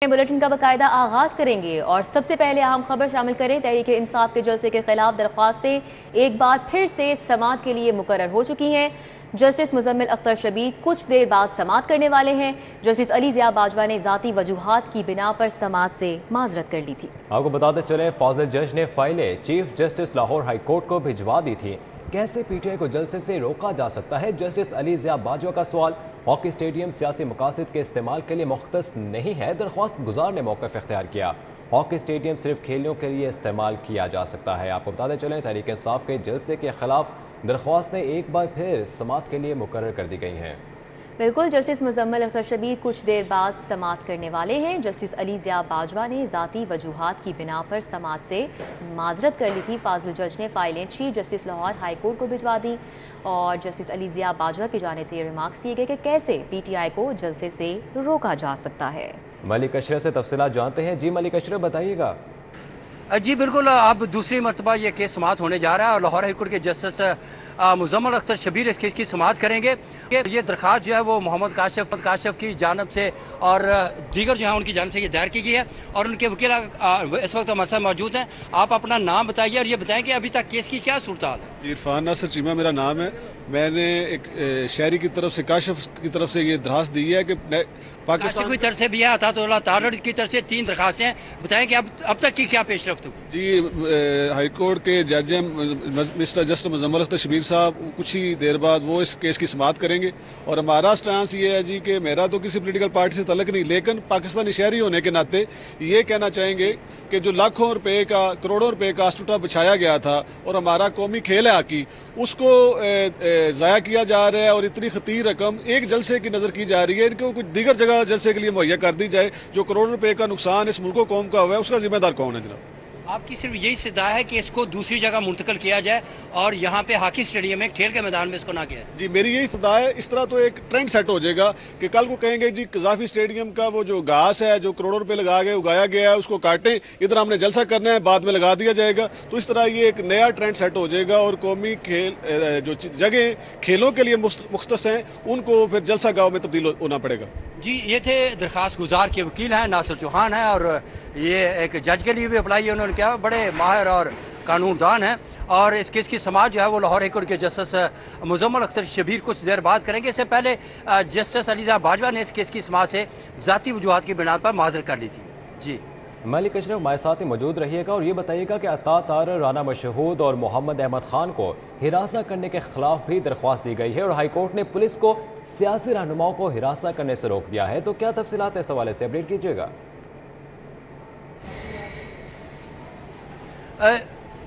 Bulletin का बाकायदा आगाज करेंगे और सबसे पहले अहम खबर शामिल करें। तहरीक इंसाफ के जलसे के खिलाफ दरख्वास्तें एक बार फिर से समाअत के लिए मुकर्रर हो चुकी हैं। जस्टिस मुजम्मिल अख्तर शबीर कुछ देर बाद समाअत करने वाले हैं। जस्टिस अली ज़िया बाजवा ने ज़ाती वजूहात की बिना पर समाअत से माजरत कर ली थी। आपको बताते चले, फाजिल जज ने फाइलें chief justice Lahore high court को भिजवा दी थी। कैसे पीटीआई को जलसे से रोका जा सकता है? जस्टिस अली ज़िया बाजवा का सवाल। हॉकी स्टेडियम सियासी मकासद के इस्तेमाल के लिए मुख्तस नहीं है, दरख्वास्त गुजार ने मौक़िफ़ इख्तियार किया। हॉकी स्टेडियम सिर्फ खेलों के लिए इस्तेमाल किया जा सकता है। आपको बताते चलें, तहरीक इंसाफ के जलसे के खिलाफ दरख्वास्तें एक बार फिर समाअत के लिए मुकर्रर कर दी गई हैं। बिल्कुल, जस्टिस मुजम्मिल अख्तर शबीर कुछ देर बाद समाअत करने वाले हैं। जस्टिस अली ज़िया बाजवा ने ज़ाती वजूहात की बिना पर समाअत से माजरत कर ली थी। फाजिल जज ने फाइलें chief justice Lahore high court को भिजवा दी और जस्टिस अली ज़िया बाजवा की जानिब से ये रिमार्क्स दिए गए कि कैसे पीटीआई को जलसे से रोका जा सकता है। मलिक अशरफ से तफसीलात जानते हैं। जी मलिक अशरफ, बताइएगा। जी बिल्कुल, अब दूसरी मरतबा ये केस समाअत होने जा रहा है और लाहौर हाई कोर्ट के जस्टिस मुजम्मिल अख्तर शबीर इस केस की समाअत करेंगे। ये दरख्वास्त जो है वो मोहम्मद काशिफ की जानब से और दीगर जो है उनकी जानब से ये दायर की गई है और उनके वकील इस वक्त हमारे साथ मौजूद हैं। आप अपना नाम बताइए और ये बताएं कि अभी तक केस की क्या सूरत हाल है। इरफान नासिर चीमा मेरा नाम है। मैंने एक शहरी की तरफ से, काशिफ की तरफ से ये दरख्वास्त दी है कि पाकिस्तान की तरफ से भी है, अतातुल्लाह तारड़ की तरफ से 3 दरख्वास्तें हैं। बताएं कि अब तक की क्या पेशरफ्त हुई। जी, हाई कोर्ट के जज मिस्टर जस्टिस मुजम्मिल अख्तर शबीर साहब कुछ ही देर बाद वो इस केस की समाअत करेंगे और हमारा स्टांस ये है जी कि मेरा तो किसी पॉलिटिकल पार्टी से तल्लुक नहीं, लेकिन पाकिस्तानी शहरी होने के नाते ये कहना चाहेंगे कि जो लाखों रुपए का, करोड़ों रुपए का आस्टूटा बिछाया गया था और हमारा कौमी खेल है हॉकी, उसको ज़ाया किया जा रहा है और इतनी खतीर रकम एक जलसे की नज़र की जा रही है। इनको कुछ दीगर जगह जलसे के लिए मुहैया कर दी जाए। जो करोड़ों रुपए का नुकसान इस मुल्क कौम का हुआ है, उसका जिम्मेदार कौन है जनाब? आपकी सिर्फ यही इस्तदा है कि इसको दूसरी जगह मुंतकिल किया जाए और यहाँ पे हॉकी स्टेडियम में, खेल के मैदान में इसको ना किया जाए। जी, मेरी यही इस्तदा है। इस तरह तो एक ट्रेंड सेट हो जाएगा कि कल को कहेंगे जी कज़ाफी स्टेडियम का वो जो घास है जो करोड़ों रुपए लगा के उगाया गया है उसको काटें, इधर हमने जलसा करना है, बाद में लगा दिया जाएगा। तो इस तरह ये एक नया ट्रेंड सेट हो जाएगा और कौमी खेल जो जगह खेलों के लिए मुख्तस हैं उनको फिर जलसा गाँव में तब्दील होना पड़ेगा। जी, ये थे दरख्वास्त गुजार के वकील हैं नासिर चौहान है और ये एक जज के लिए भी अप्लाई है उन्होंने किया। बड़े माहिर और कानूनदान हैं और इस केस की समाअत जो है वो लाहौर हाई कोर्ट के जस्टिस मुजम्मिल अख्तर शबीर कुछ देर बाद करेंगे। इससे पहले जस्टिस अली ज़िया बाजवा ने इस केस की समाअत से ज़ाती वजूहात की बिना पर माजरत कर ली थी। जी मलिक अशरफ हमारे साथ ही मौजूद रहिएगा और ये बताइएगा कि अता तारड़, राना मशहूद और मोहम्मद अहमद खान को हिरासा करने के खिलाफ भी दरख्वास्त दी गई है और हाई कोर्ट ने पुलिस को सियासी रहनुमाओं को हिरासा करने से रोक दिया है। तो क्या तफसीलात इस हवाले से अपडेट कीजिएगा।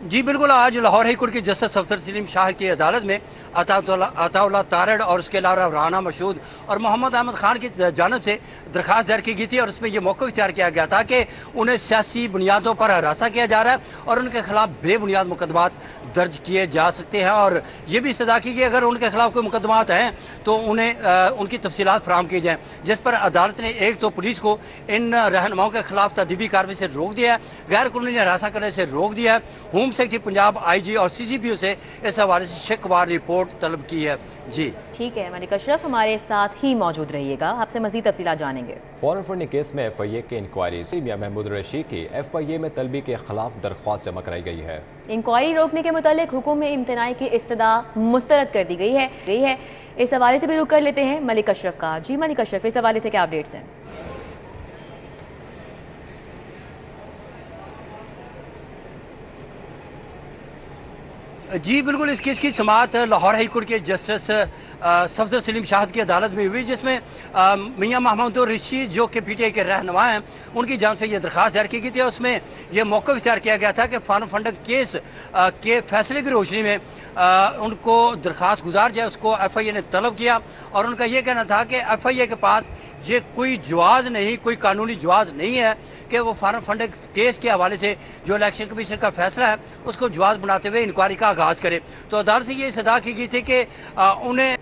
जी बिल्कुल, आज लाहौर हाई कोर्ट के जस्टिस अफसर सलीम शाह की अदालत में अताउल्लाह तारड़ और उसके अलावा राना मशहूद और मोहम्मद अहमद खान की जानब से दरख्वास्त दायर की गई थी और उसमें यह मौक़िफ़ इख्तियार किया गया था कि उन्हें सियासी बुनियादों पर हरासा किया जा रहा है और उनके खिलाफ बेबुनियाद मुकदमात दर्ज किए जा सकते हैं और ये भी सदा की कि अगर उनके खिलाफ कोई मुकदमात हैं तो उन्हें उनकी तफसीलात फराहम की जाएँ। जिस पर अदालत ने एक तो पुलिस को इन रहनुमाओं के खिलाफ तदबीरी कार्रवाई से रोक दिया है, गैर कानूनी हरासा करने से रोक दिया है। होम सेक्रेटरी पंजाब, आईजी और सीसीपीओ से इस हवाले से शिकवार रिपोर्ट तलब की है। जी ठीक है, मलिक अशरफ हमारे साथ ही मौजूद रहिएगा, आपसे मजीद तफसीलात जानेंगे। फॉरेन फंड केस में FIA की इंक्वायरी, मियां महमूद रशीद की FIA में तलबी के खिलाफ दरख्वास्त जमा कराई गई है। इंक्वायरी रोकने के मुतालिक हुक्म में इम्तनाई की इस्तदा मुस्तरद कर दी गई है। इस हवाले से भी रुक कर लेते हैं मलिक अशरफ का। जी मलिक अशरफ, इस हवाले से क्या अपडेट्स हैं? जी बिल्कुल, इस केस की समाअत लाहौर हाई कोर्ट के जस्टिस सफदर सलीम शाह की अदालत में हुई, जिसमें मियां महमूद रशीद जो कि PTI के रहनुमा हैं उनकी जांच पे ये दरख्वास्त दायर की गई थी। उसमें यह मौक़िफ़ इख्तियार किया गया था कि फॉरेन फंड केस के फैसले की रोशनी में उनको दरख्वास्त गुजार जाए, उसको FIA ने तलब किया और उनका ये कहना था कि FIA के पास ये कोई जवाज़ नहीं, कोई कानूनी जवाज़ नहीं है कि वो फॉरेन फंड केस के हवाले से जो इलेक्शन कमीशन का फैसला है उसको जवाज़ बनाते हुए इंक्वायरी का आगाज़ करे। तो अदालत से ये सदा की गई थी कि उन्हें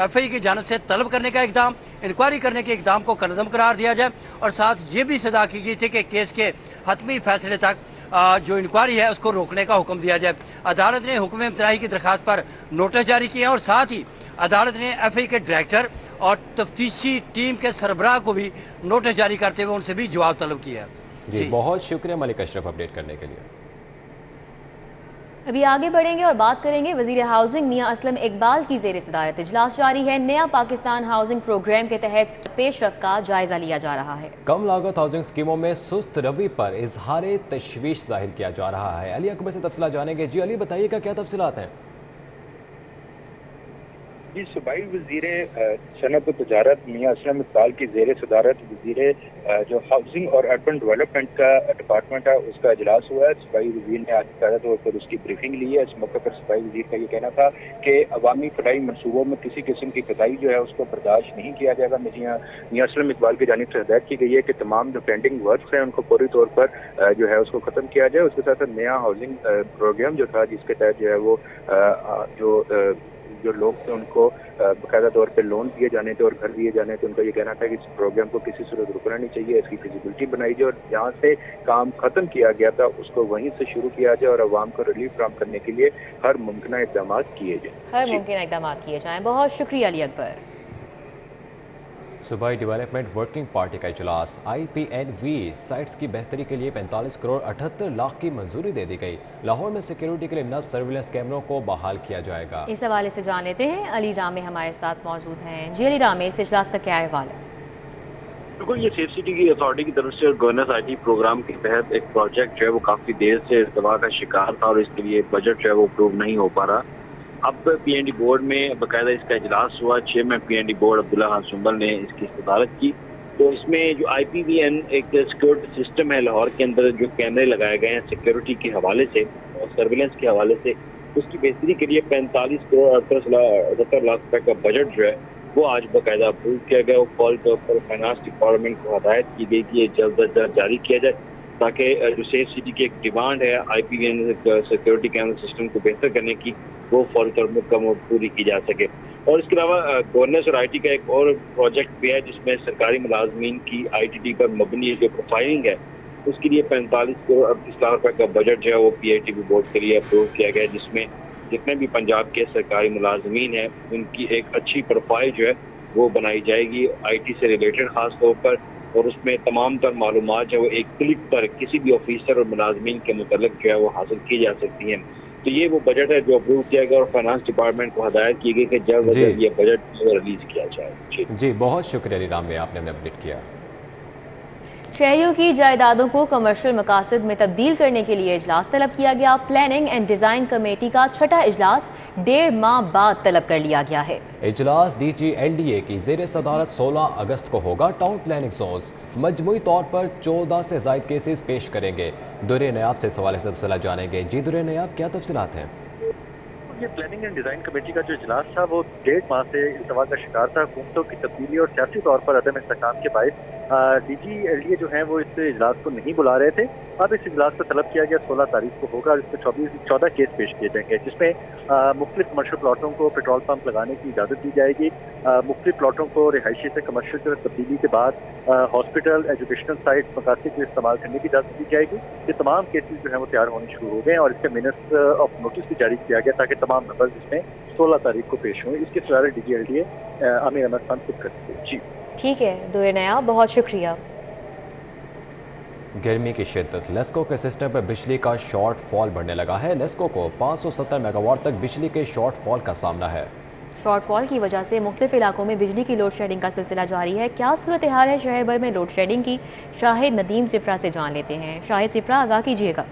FIA की जानब से तलब करने का इक़दाम, इंक्वायरी करने के इक़दाम को कलअदम करार दिया जाए और साथ ये भी सदा की गई थी कि केस के हतमी फैसले तक जो इंक्वायरी है उसको रोकने का हुक्म दिया जाए। अदालत ने हुक्म इम्तनाई की दरख्वास्त पर नोटिस जारी किया और साथ ही अदालत ने FA के डायरेक्टर और तफ्तीशी टीम के सरबराह को भी नोटिस जारी करते हुए उनसे भी जवाब तलब किया। जी बहुत शुक्रिया मलिक अशरफ अपडेट करने के लिए। अभी आगे बढ़ेंगे और बात करेंगे वजीर हाउसिंग मियां असलम इकबाल की ज़ेर सदारत इजलास जारी है। नया पाकिस्तान हाउसिंग प्रोग्राम के तहत पेशरफ का जायजा लिया जा रहा है। कम लागत हाउसिंग स्कीमों में सुस्त रवि पर इजहार तशवीश जाहिर किया जा रहा है। अली अकबर से तफसीलात जानेंगे। जी अली बताइएगा क्या तफसीलात हैं। जी सूबाई वज़ीर सनअत व तजारत मियां असलम इकबाल की ज़ेर सदारत वज़ीर जो हाउसिंग और अर्बन डेवलपमेंट का डिपार्टमेंट है उसका इजलास हुआ है। सूबाई वज़ीर ने आज ताज़ा तौर पर उसकी ब्रीफिंग ली है। इस मौके पर सूबाई वज़ीर का ये कहना था कि अवामी फलाई मनसूबों में किसी किस्म की कताई जो है उसको बर्दाश्त नहीं किया जाएगा। मियां असलम इकबाल की जानिब से हिदायत की गई है कि तमाम जो पेंडिंग वर्क्स हैं उनको पूरी तौर पर जो है उसको ख़त्म किया जाए। उसके साथ साथ नया हाउसिंग प्रोग्राम जो था जिसके तहत जो है वो जो लोग थे उनको बाकायदा तौर पे लोन दिए जाने थे और घर दिए जाने थे। उनका ये कहना था कि इस प्रोग्राम को किसी सूरत रुकना नहीं चाहिए, इसकी फिजिबिलिटी बनाई जाए और जहाँ से काम खत्म किया गया था उसको वहीं से शुरू किया जाए और आवाम को रिलीफ फराहम करने के लिए हर मुमकिन इक़दाम किए जाए। हर मुमकिन इक़दाम किए जाएँ। बहुत शुक्रिया अली अकबर। सूबाई डेवलपमेंट वर्किंग पार्टी का इजलास। IPNV साइट्स की बेहतरी के लिए 45 करोड़ 78 लाख की मंजूरी दे दी गई। लाहौर में सिक्योरिटी के लिए नस्ब सर्विलेंस कैमरों को बहाल किया जाएगा। इस हवाले से जान लेते हैं। अली रामे हमारे साथ मौजूद हैं। जी अली रामे, इस इजलास का क्या अहवाल है? बिल्कुल, ये सेफ सिटी की अथॉरिटी की तरफ से गवर्नेंस IT प्रोग्राम के तहत एक प्रोजेक्ट जो है वो काफ़ी देर से इस्तेमाल का शिकार था और इसके लिए बजट जो है वो अप्रूव नहीं हो पा रहा। अब PND बोर्ड में बाकायदा इसका इजलास हुआ। Chairman PND board Abdullah Khan Sumbal ने इसकी सदारत की। तो इसमें जो IPVN एक सिक्योरिटी सिस्टम है लाहौर के अंदर, जो कैमरे लगाए गए हैं सिक्योरिटी के हवाले से और सर्विलेंस के हवाले से, उसकी बेहतरी के लिए 45 करोड़ 78 लाख रुपए का बजट जो है वो आज बाकायदा अप्रूव किया गया। वो कॉल के ऊपर फाइनेंस डिपार्टमेंट को हदायत की गई कि ये जल्द अज जल्द जारी किया जाए ताकि जो सेफ सिटी की एक डिमांड है IPVN सिक्योरिटी कैमरा सिस्टम को बेहतर करने की वो फौरी तौर पर पूरी की जा सके। और इसके अलावा गवर्नेंस और IT का एक और प्रोजेक्ट भी है जिसमें सरकारी मुलाजमीन की ITT पर मबनी जो प्रोफाइलिंग है उसके लिए 45 करोड़ 38 लाख रुपए का बजट जो है वो PITB बोर्ड के लिए अप्रूव किया गया, जिसमें जितने भी पंजाब के सरकारी मुलाजमीन हैं उनकी एक अच्छी प्रोफाइल जो है वो बनाई जाएगी IT से रिलेटेड खास तौर पर, और उसमें तमाम तर मालूमात जो है वो एक क्लिक पर किसी भी ऑफिसर और मुलाजमीन के मुतल्लिक जो है वो हासिल की जा सकती हैं। तो ये वो बजट है जो अप्रूव किया गया और फाइनेंस डिपार्टमेंट को हदायत की गई कि जल्द अज जल्द ये बजट रिलीज किया जाए। जी बहुत शुक्रिया अली राम, आपने हमें अपडेट किया। शहरियों की जायदादों को कमर्शियल मकासद में तब्दील करने के लिए इजलास तलब किया गया। प्लानिंग एंड डिज़ाइन कमेटी का छठा इजलास 1.5 माह बाद तलब कर लिया गया है। इजलास DG LDA की ज़ेर सदारत 16 अगस्त को होगा। टाउन प्लानिंग जोन्स मजमूई तौर पर 14 से ज़ायद केसेस पेश करेंगे। दुर्रे नयाब से सवाल से तफसीलात जानेंगे। जी दुर्रे नयाब, क्या तफसीलात हैं? ये प्लानिंग एंड डिज़ाइन कमेटी का जो इजलास था वो 1.5 माह से इल्तवा का शिकार था। हुकूमतों की तब्दीली और सियासी तौर पर अदम इस्तेकाम के बायस DG LDA जो है वो इस इजलास को नहीं बुला रहे थे। अब इस इजलास को तलब किया गया 16 तारीख को होगा। इसमें 14 केस पेश किए जाएंगे, जिसमें मुख्तलिफ कमर्शियल प्लाटों को पेट्रोल पंप लगाने की इजाज़त दी जाएगी। मुख्तलिफ प्लाटों को रिहायशी से कमर्शियल जो तब्दीली के बाद हॉस्पिटल, एजुकेशनल साइट, मकासद को इस्तेमाल करने की इजाज़त दी जाएगी। ये तमाम केसेस जो है वो तैयार होने शुरू हो गए और इसके मिनट्स ऑफ नोटिस भी जारी किया गया ताकि तमाम नंबर इसमें 16 तारीख को पेश हुए। इसके सवाल DG LDA आमिर अहमद खान खुद करते हैं। जी ठीक है दुर्रे नयाब, बहुत शुक्रिया। गर्मी की शिद्दत, लेस्को के सिस्टम पर बिजली का शॉर्ट फॉल बढ़ने लगा है। लेस्को को 570 मेगावाट तक बिजली के शॉर्ट फॉल का सामना है। शॉर्ट फॉल की वजह से मुख्तलिफ इलाकों में बिजली की लोड शेडिंग का सिलसिला जारी है। क्या सूरत हाल है शहर भर में लोड शेडिंग की? शाहिद नदीम सिफ्रा से जान लेते हैं। शाहिद सिफ्रा, आगाह कीजिएगा।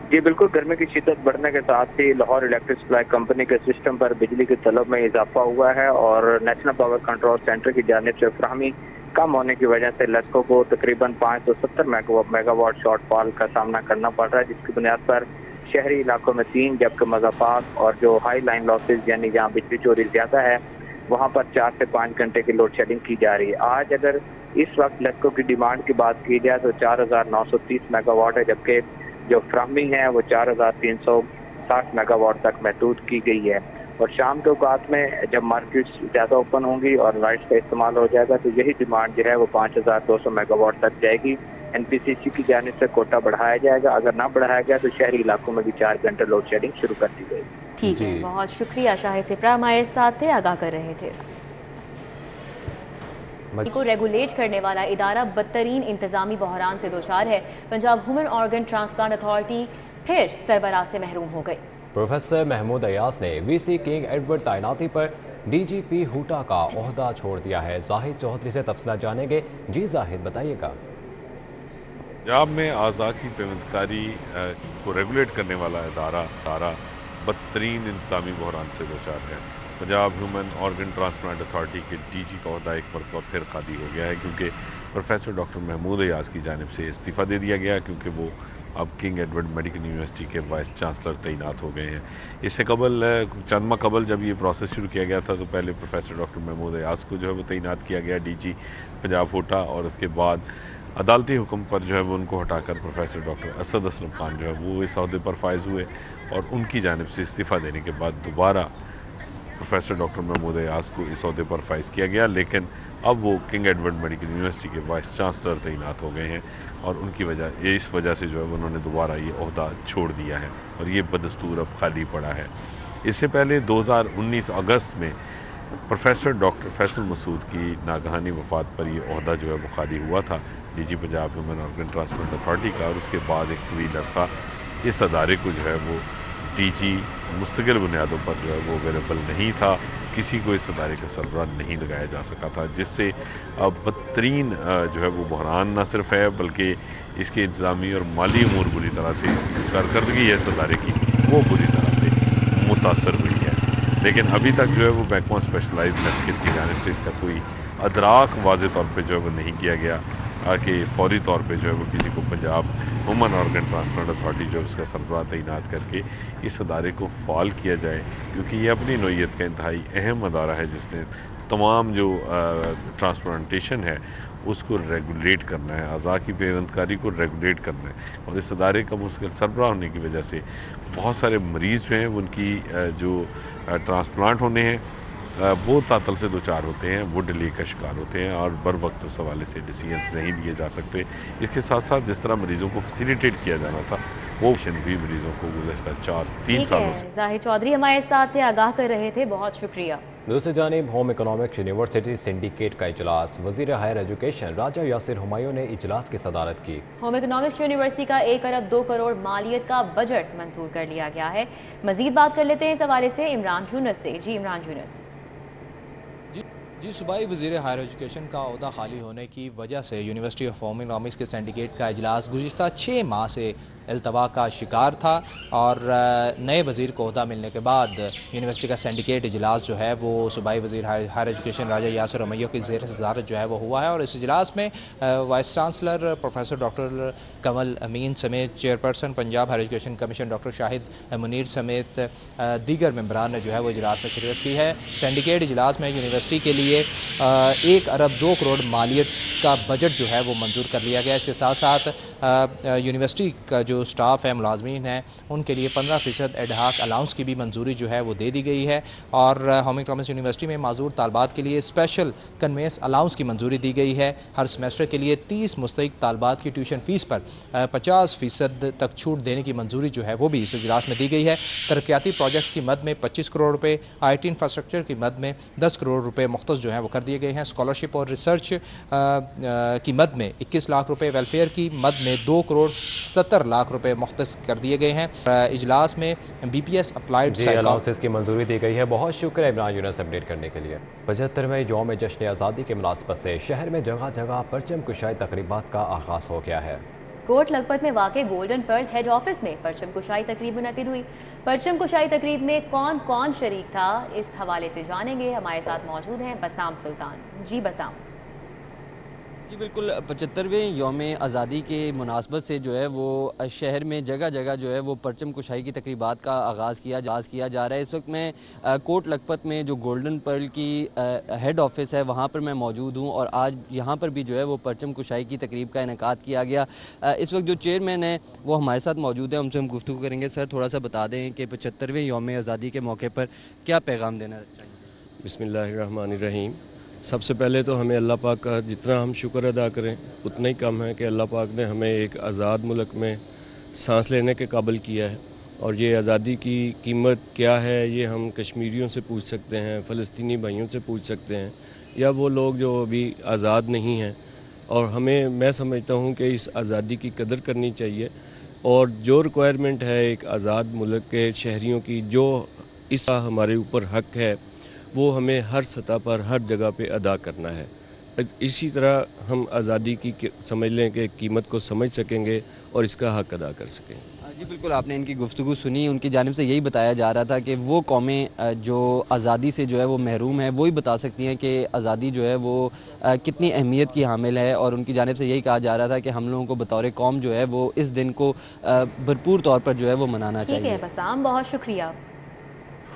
जी बिल्कुल, गर्मी की शिद्दत बढ़ने के साथ ही लाहौर इलेक्ट्रिक सप्लाई कंपनी के सिस्टम पर बिजली की तलब में इजाफा हुआ है और नेशनल पावर कंट्रोल सेंटर की जानिब से फराहमी कम होने की वजह से लेस्को को तकरीबन 570 मेगावाट शॉर्टफॉल का सामना करना पड़ रहा है, जिसकी बुनियाद पर शहरी इलाकों में 3 जबकि मज़ाफात और जो हाई लाइन लॉसेज यानी जहाँ बिजली चोरी ज़्यादा है वहाँ पर 4 से 5 घंटे की लोड शेडिंग की जा रही है। आज अगर इस वक्त लेस्को की डिमांड की बात की जाए तो 4930 मेगावाट है, जबकि जो फ्राहमी है वो 4360 मेगावाट तक महदूद की गई है। और शाम के औकात में जब मार्केट्स ज़्यादा ओपन होंगी और लाइट्स का इस्तेमाल हो जाएगा तो यही डिमांड जो है वो 5200 मेगावाट तक जाएगी। NPCC की जानिब से कोटा बढ़ाया जाएगा। अगर ना बढ़ाया गया तो शहरी इलाकों में भी 4 घंटे लोड शेडिंग शुरू कर दी जाएगी। ٹھیک ہے، بہت شکریہ شاہد سپرا ہمارے ساتھ تھے، آگاہ کر رہے تھے۔ کو ریگولیٹ کرنے والا ادارہ بدترین انتظامی بحران سے دوچار ہے۔ Punjab human organ transplant authority پھر سربراہ سے محروم ہو گئی۔ پروفیسر محمود ایاز نے وی سی کنگ ایڈورڈ تعیناتی پر ڈی جی پی ہوٹا کا عہدہ چھوڑ دیا ہے۔ زاہد چودھری سے تفصیلات جانیں گے۔ جی زاہد بتائیے گا۔ پنجاب میں اعضاء کی پیوندکاری کو ریگولیٹ کرنے والا ادارہ بدترین انتظامی بحران سے دوچار ہے۔ Punjab human organ transplant authority کے ڈی جی کا عہدہ ایک مرتبہ پھر خالی ہو گیا ہے، کیونکہ پروفیسر ڈاکٹر محمود ایاز کی جانب سے استعفیٰ دے دیا گیا، کیونکہ وہ اب کنگ ایڈورڈ میڈیکل یونیورسٹی کے وائس چانسلر تعینات ہو گئے ہیں۔ اس سے قبل چند ماہ قبل جب یہ پروسیس شروع کیا گیا تھا تو پہلے پروفیسر ڈاکٹر محمود ایاز کو جو ہے وہ تعینات کیا گیا ڈی جی پنجاب ہوٹا، اور اس کے بعد عدالتی حکم پر جو ہے وہ ان کو ہٹا کر پروفیسر ڈاکٹر اسد اسلم خان جو ہے وہ اس عہدے پر فائز ہوئے، اور ان کی جانب سے استعفیٰ دینے کے بعد دوبارہ پروفیسر ڈاکٹر محمود ایاز کو اس عہدے پر فائز کیا گیا، لیکن اب وہ کنگ ایڈورڈ میڈیکل یونیورسٹی کے وائس چانسلر تعینات ہو گئے ہیں، اور ان کی اس وجہ سے جو ہے انہوں نے دوبارہ یہ عہدہ چھوڑ دیا ہے، اور یہ بدستور اب خالی پڑا ہے۔ اس سے پہلے 2019 اگست میں پروفیسر ڈاکٹر فیصل مسعود کی ناگہانی وفات پر یہ عہدہ جو ہے وہ خالی ہوا تھا D G Punjab human organ transplant authority کا، اور اس کے بعد ایک طویل عرصہ اس ادارے کو جو ہے وہ ڈی جی مستقل بنیادوں پر جو ہے وہ اویلیبل نہیں تھا، کسی کو اس ادارے کا سربراہ نہیں لگایا جا سکا تھا، جس سے اب بدترین جو ہے وہ بحران نہ صرف ہے بلکہ اس کے انتظامی اور مالی امور بری طرح سے، اس کی کارکردگی ہے اس ادارے کی وہ بری طرح سے متاثر ہوئی ہے۔ لیکن ابھی تک جو ہے وہ محکمہ اسپیشلائزڈ سرٹیفکیٹ کی جانب سے اس کا کوئی ادراک واضح طور پہ جو ہے وہ نہیں کیا گیا کہ فوری طور پہ جو ہے وہ کسی کو Punjab human organ transplant authority جو ہے اس کا سربراہ تعینات کر کے اس ادارے کو فعال کیا جائے، کیونکہ یہ اپنی نوعیت کا انتہائی اہم ادارہ ہے جس نے تمام جو ٹرانسپلانٹیشن ہے اس کو ریگولیٹ کرنا ہے، اعضاء کی پیوندکاری کو ریگولیٹ کرنا ہے، اور اس ادارے کا مستقل سربراہ ہونے کی وجہ سے بہت سارے مریض جو ہیں ان کی جو ٹرانسپلانٹ ہونے ہیں وہ تعطل سے دوچار ہوتے ہیں، وہ ڈیلے کا شکار ہوتے ہیں، اور بر وقت اس حوالے سے ڈیسیژنز نہیں لیے جا سکتے۔ اس کے ساتھ ساتھ جس طرح مریضوں کو فیسیلیٹیٹ کیا جانا تھا وہ آپشن بھی مریضوں کو گزشتہ 4-3 سالوں سے۔ زاہد چودھری ہمارے ساتھ تھے، آگاہ کر رہے تھے، بہت شکریہ۔ دوسری جانب ہوم اکنامکس یونیورسٹی سنڈیکیٹ کا اجلاس، وزیر ہائر ایجوکیشن راجہ یاسر ہمایوں نے اجلاس کی صدارت کی۔ ہوم اکنامکس یونیورسٹی کا 1 ارب 2 کروڑ مالیت کا بجٹ منظور کر لیا گیا ہے۔ مزید بات کر لیتے ہیں اس حوالے سے عمران یونس سے۔ جی عمران یونس۔ جی صوبائی وزیر ہائر ایجوکیشن کا عہدہ خالی ہونے کی وجہ سے یونیورسٹی آف ہوم اکنامکس کے سینڈیکیٹ کا اجلاس گزشتہ 6 ماہ سے التوا کا شکار تھا، اور نئے وزیر کو عہدہ ملنے کے بعد یونیورسٹی کا سینڈیکیٹ اجلاس جو ہے وہ صوبائی وزیر ہائر ایجوکیشن راجہ یاسر ہمایوں کی زیر صدارت جو ہے وہ ہوا ہے، اور اس اجلاس میں vice chancellor professor doctor Kamal Amin سمیت chairperson Punjab higher education commission doctor Shahid Munir سمیت دیگر ممبران نے جو ہے وہ اجلاس میں شرکت کی ہے۔ سینڈیکیٹ اجلاس میں یونیورسٹی کے لیے 1 ارب 2 کروڑ مالیت کا بجٹ جو ہے وہ منظور کر لیا گیا۔ اس کے ساتھ ساتھ یونیورسٹی کا جو سٹاف ہے، ملازمین ہیں، ان کے لیے 15% ایڈ ہاک الاؤنس کی بھی منظوری جو ہے وہ دے دی گئی ہے، اور ہوم اکنامکس یونیورسٹی میں معذور طالبات کے لیے اسپیشل کنوینس الاؤنس کی منظوری دی گئی ہے۔ ہر سمیسٹر کے لیے 30 مستحق طالبات کی ٹیوشن فیس پر 50% تک چھوٹ دینے کی منظوری جو ہے وہ بھی اس اجلاس میں دی گئی ہے۔ ترقیاتی پروجیکٹس کی مد میں 25 کروڑ روپے، آئی ٹی انفراسٹرکچر کی مد میں 10 کروڑ روپے مختص جو ہیں وہ کر دیے گئے ہیں۔ اسکالرشپ اور ریسرچ کی مد میں 21 لاکھ روپے، ویلفیئر کی مد میں 2 کروڑ 77 لاکھ روپے مختص کر دیے گئے ہیں۔ اجلاس میں B P S applied allowances کی منظوری دی گئی ہے۔ بہت شکریہ عمران یونس اپڈیٹ کرنے کے لیے۔ 75ویں یوم جشن آزادی کی مناسبت سے شہر میں جگہ جگہ پرچم کشائی تقریبات کا آغاز ہو گیا ہے۔ کوٹ لکھپت میں واقع گولڈن پرل ہیڈ آفس میں پرچم کشائی تقریب منعقد ہوئی۔ پرچم کشائی تقریب میں کون کون شریک تھا، اس حوالے سے جانیں گے، ہمارے ساتھ موجود ہیں بسام سلطان۔ جی بسام۔ جی بالکل، 75ویں یوم آزادی کے مناسبت سے جو ہے وہ شہر میں جگہ جگہ جو ہے وہ پرچم کشائی کی تقریبات کا آغاز کیا جا رہا ہے۔ اس وقت میں کوٹ لکھپت میں جو گولڈن پرل کی ہیڈ آفس ہے وہاں پر میں موجود ہوں، اور آج یہاں پر بھی جو ہے وہ پرچم کشائی کی تقریب کا انعقاد کیا گیا۔ اس وقت جو چیئرمین ہیں وہ ہمارے ساتھ موجود ہیں، ہم سے ہم گفتگو کریں گے۔ سر تھوڑا سا بتا دیں کہ 75ویں یوم آزادی کے موقع پر کیا پیغام دینا چاہیے؟ بسم اللہ الرحمن الرحیم۔ سب سے پہلے تو ہمیں اللہ پاک کا جتنا ہم شکر ادا کریں اتنا ہی کم ہے کہ اللہ پاک نے ہمیں ایک آزاد ملک میں سانس لینے کے قابل کیا ہے، और ये आज़ादी की कीमत क्या है ये हम कश्मीरियों से पूछ सकते हैं, फ़लस्तीनी भाइयों से पूछ सकते हैं, या वो लोग जो अभी आज़ाद नहीं हैं। और मैं समझता हूँ कि इस आज़ादी की कदर करनी चाहिए और जो रिक्वायरमेंट है एक आज़ाद मुल्क के शहरियों की, जो इस हमारे ऊपर हक है, वो हमें हर सतह पर हर जगह पे अदा करना है। इसी तरह हम आज़ादी की समझ लें कि कीमत को समझ सकेंगे और इसका हक अदा कर सकेंगे। जी बिल्कुल, आपने इनकी गुफ्तगू सुनी। उनकी जानिब से यही बताया जा रहा था कि वो कौमें जो आज़ादी से जो है वो महरूम है, वही बता सकती हैं कि आज़ादी जो है वो कितनी अहमियत की हामिल है। और उनकी जानिब से यही कहा जा रहा था कि हम लोगों को बतौर कौम जो है वो इस दिन को भरपूर तौर पर जो है वो मनाना चाहिए। ठीक है बसाम, बहुत शुक्रिया।